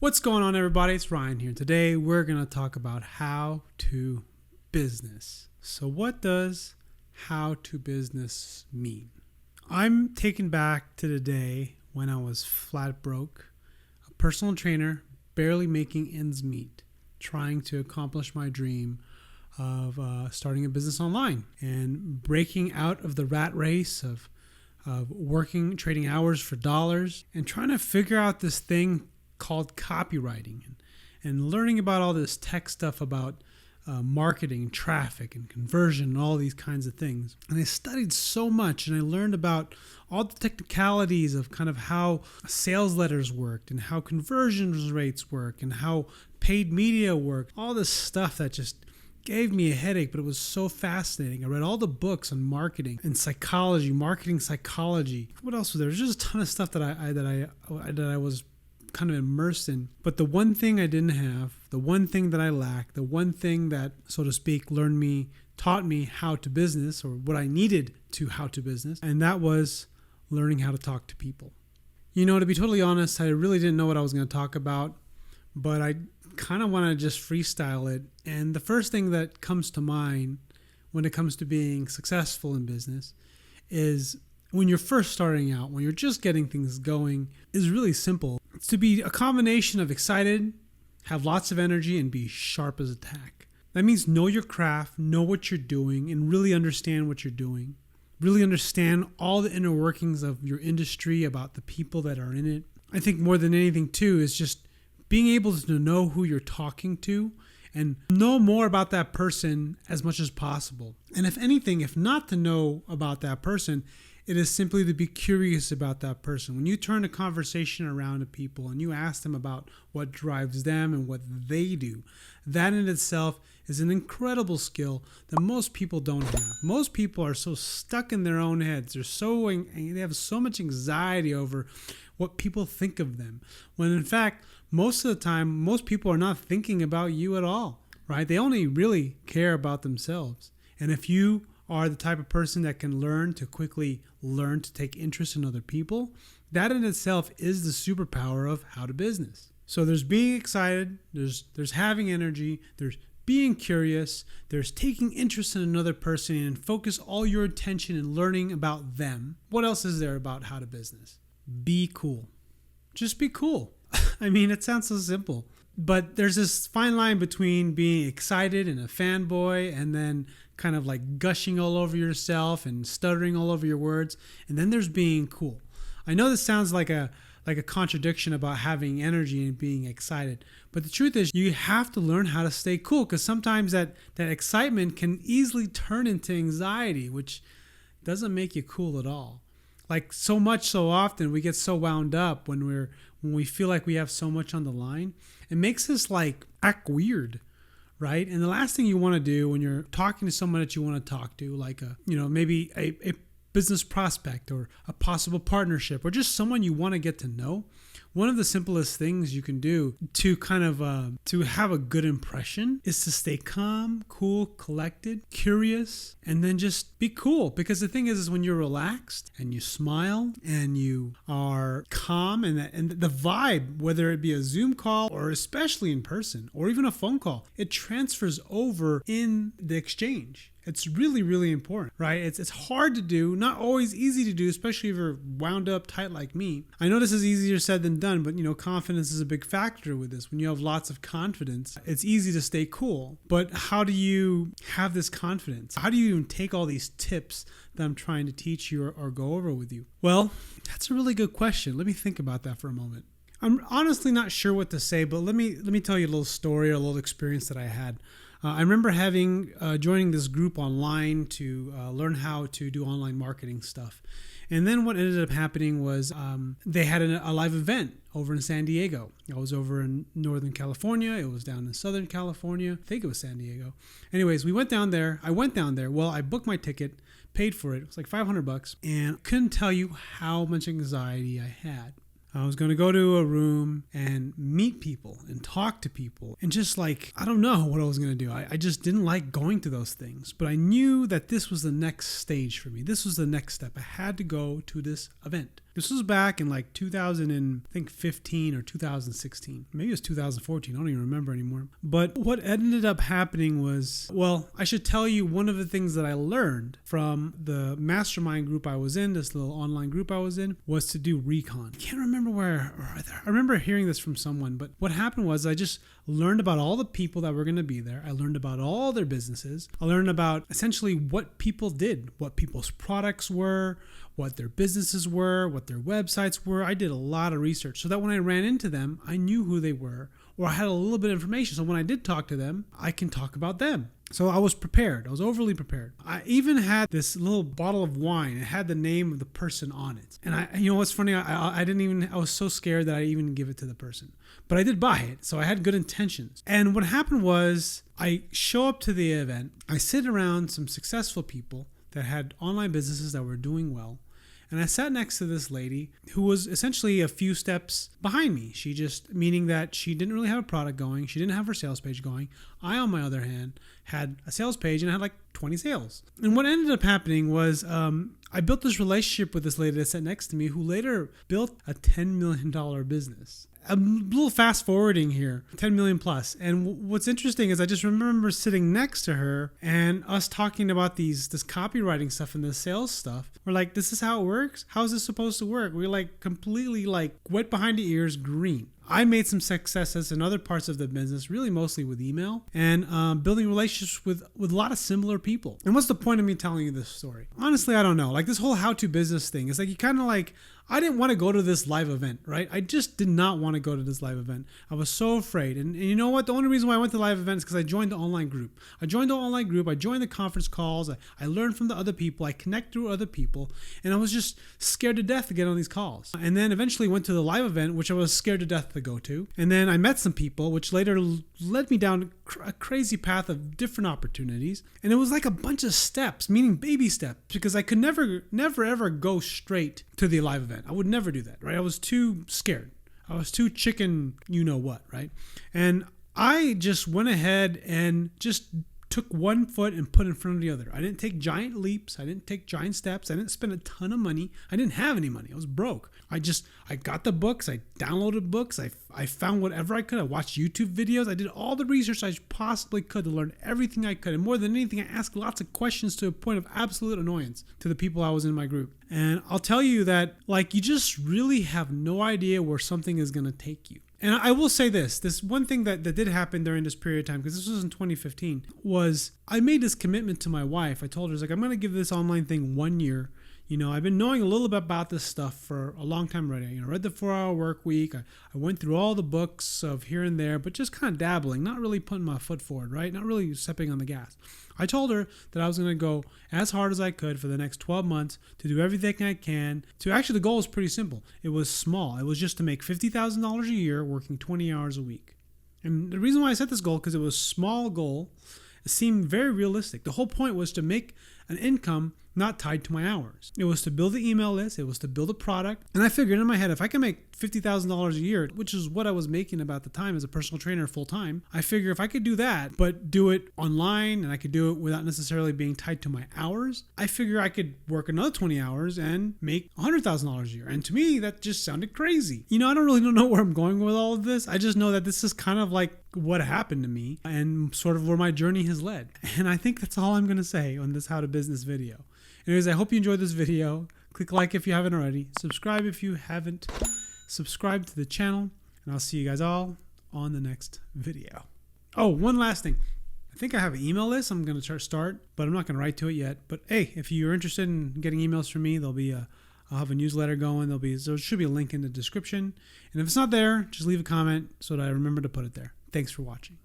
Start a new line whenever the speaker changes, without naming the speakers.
What's going on, everybody? It's Ryan here. Today, we're going to talk about how to business. So what does how to business mean? I'm taken back to the day when I was flat broke, a personal trainer, barely making ends meet, trying to accomplish my dream of starting a business online and breaking out of the rat race of working, trading hours for dollars, and trying to figure out this thing called copywriting and learning about all this tech stuff about marketing, traffic, and conversion, and all these kinds of things. And I studied so much, and I learned about all the technicalities of kind of how sales letters worked and how conversion rates work and how paid media worked. All this stuff that just gave me a headache, but it was so fascinating. I read all the books on marketing and psychology, marketing psychology. What else was there? There's just a ton of stuff that I was kind of immersed in. But the one thing I didn't have, the one thing that I lacked, the one thing that, so to speak, taught me how to business, or what I needed to how to business, and that was learning how to talk to people. You know, to be totally honest, I really didn't know what I was going to talk about, but I kind of want to just freestyle it. And the first thing that comes to mind when it comes to being successful in business is when you're first starting out, when you're just getting things going, is really simple. It's to be a combination of excited, have lots of energy, and be sharp as a tack. That means know your craft, know what you're doing, and really understand what you're doing. Really understand all the inner workings of your industry, about the people that are in it. I think more than anything too is just being able to know who you're talking to and know more about that person as much as possible. And if anything, if not to know about that person, it is simply to be curious about that person. When you turn a conversation around to people and you ask them about what drives them and what they do, that in itself is an incredible skill that most people don't have. Most people are so stuck in their own heads. They have so much anxiety over what people think of them, when in fact, most of the time, most people are not thinking about you at all, right? They only really care about themselves. And if you are the type of person that can learn to take interest in other people, that in itself is the superpower of how to business. So there's being excited, there's having energy, there's being curious, there's taking interest in another person and focus all your attention in learning about them. What else is there about how to business? Be cool. Just be cool. I mean, it sounds so simple, but there's this fine line between being excited and a fanboy and then kind of like gushing all over yourself and stuttering all over your words. And then there's being cool. I know this sounds like a contradiction about having energy and being excited, but the truth is you have to learn how to stay cool, because sometimes that excitement can easily turn into anxiety, which doesn't make you cool at all. Like so often we get so wound up when we feel like we have so much on the line. It makes us like act weird, right? And the last thing you want to do when you're talking to someone that you want to talk to, like maybe a business prospect or a possible partnership or just someone you want to get to know, one of the simplest things you can do to kind of to have a good impression is to stay calm, cool, collected, curious, and then just be cool. Because the thing is when you're relaxed and you smile and you are calm, and the vibe, whether it be a Zoom call or especially in person or even a phone call, it transfers over in the exchange. It's really, really important, right? It's hard to do, not always easy to do, especially if you're wound up tight like me. I know this is easier said than done, but confidence is a big factor with this. When you have lots of confidence, it's easy to stay cool. But how do you have this confidence? How do you even take all these tips that I'm trying to teach you or go over with you? Well, that's a really good question. Let me think about that for a moment. I'm honestly not sure what to say, but let me tell you a little story or a little experience that I had. I remember joining this group online to learn how to do online marketing stuff. And then what ended up happening was they had a live event over in San Diego. I was over in Northern California. It was down in Southern California. I think it was San Diego. Anyways, we went down there. I went down there. Well, I booked my ticket, paid for it. It was like $500, and couldn't tell you how much anxiety I had. I was going to go to a room and meet people and talk to people and just like, I don't know what I was going to do. I just didn't like going to those things, but I knew that this was the next stage for me. This was the next step. I had to go to this event. This was back in like 2015 or 2016. Maybe it was 2014. I don't even remember anymore. But what ended up happening was, well, I should tell you one of the things that I learned from the mastermind group I was in, this little online group I was in, was to do recon. I can't remember where. I remember hearing this from someone, but what happened was I just learned about all the people that were going to be there. I learned about all their businesses. I learned about essentially what people did, what people's products were, what their businesses were, what their websites were. I did a lot of research so that when I ran into them, I knew who they were, or I had a little bit of information. So when I did talk to them, I can talk about them. So I was prepared. I was overly prepared. I even had this little bottle of wine. It had the name of the person on it. And you know what's funny? I was so scared that I didn't even give it to the person. But I did buy it. So I had good intentions. And what happened was I show up to the event. I sit around some successful people that had online businesses that were doing well. And I sat next to this lady who was essentially a few steps behind me. Meaning that she didn't really have a product going. She didn't have her sales page going. I, on my other hand, had a sales page and I had like 20 sales. And what ended up happening was I built this relationship with this lady that sat next to me who later built a $10 million business. A little fast forwarding here, 10 million plus. And what's interesting is I just remember sitting next to her and us talking about this copywriting stuff and the sales stuff. We're like, this is how it works? How is this supposed to work? We're like completely like wet behind the ears, green. I made some successes in other parts of the business, really mostly with email and building relationships with a lot of similar people. And what's the point of me telling you this story? Honestly, I don't know. Like this whole how-to business thing, it's like you kind of like, I didn't want to go to this live event, right? I just did not want to go to this live event. I was so afraid. And you know what? The only reason why I went to the live event is because I joined the online group. I joined the conference calls. I learned from the other people. I connect through other people. And I was just scared to death to get on these calls. And then eventually went to the live event, which I was scared to death to go to. And then I met some people, which later led me down a crazy path of different opportunities. And it was like a bunch of steps, meaning baby steps, because I could never ever go straight to the live event. I would never do that, right? I was too scared. I was too chicken, you know what, right? And I just went ahead and just took one foot and put in front of the other. I didn't take giant leaps. I didn't take giant steps. I didn't spend a ton of money. I didn't have any money. I was broke. I got the books. I downloaded books. I found whatever I could. I watched YouTube videos. I did all the research I possibly could to learn everything I could. And more than anything, I asked lots of questions to a point of absolute annoyance to the people I was in my group. And I'll tell you that, like, you just really have no idea where something is going to take you. And I will say this one thing that did happen during this period of time, because this was in 2015, was I made this commitment to my wife. I told her, I'm going to give this online thing 1 year. You know, I've been knowing a little bit about this stuff for a long time already. You know, read the 4-Hour Work Week. I went through all the books of here and there, but just kind of dabbling, not really putting my foot forward, right? Not really stepping on the gas. I told her that I was going to go as hard as I could for the next 12 months to do everything I can. Actually, the goal was pretty simple. It was small. It was just to make $50,000 a year working 20 hours a week. And the reason why I set this goal, because it was a small goal, it seemed very realistic. The whole point was to make an income not tied to my hours. It was to build the email list. It was to build a product. And I figured in my head, if I can make $50,000 a year, which is what I was making about the time as a personal trainer full time, I figure if I could do that, but do it online and I could do it without necessarily being tied to my hours, I figure I could work another 20 hours and make $100,000 a year. And to me, that just sounded crazy. You know, I don't really know where I'm going with all of this. I just know that this is kind of like what happened to me and sort of where my journey has led. And I think that's all I'm going to say on this How to Business video. Anyways, I hope you enjoyed this video. Click like if you haven't already. Subscribe if you haven't. Subscribe to the channel. And I'll see you guys all on the next video. Oh, one last thing. I think I have an email list I'm going to start, but I'm not going to write to it yet. But hey, if you're interested in getting emails from me, I'll have a newsletter going. There should be a link in the description. And if it's not there, just leave a comment so that I remember to put it there. Thanks for watching.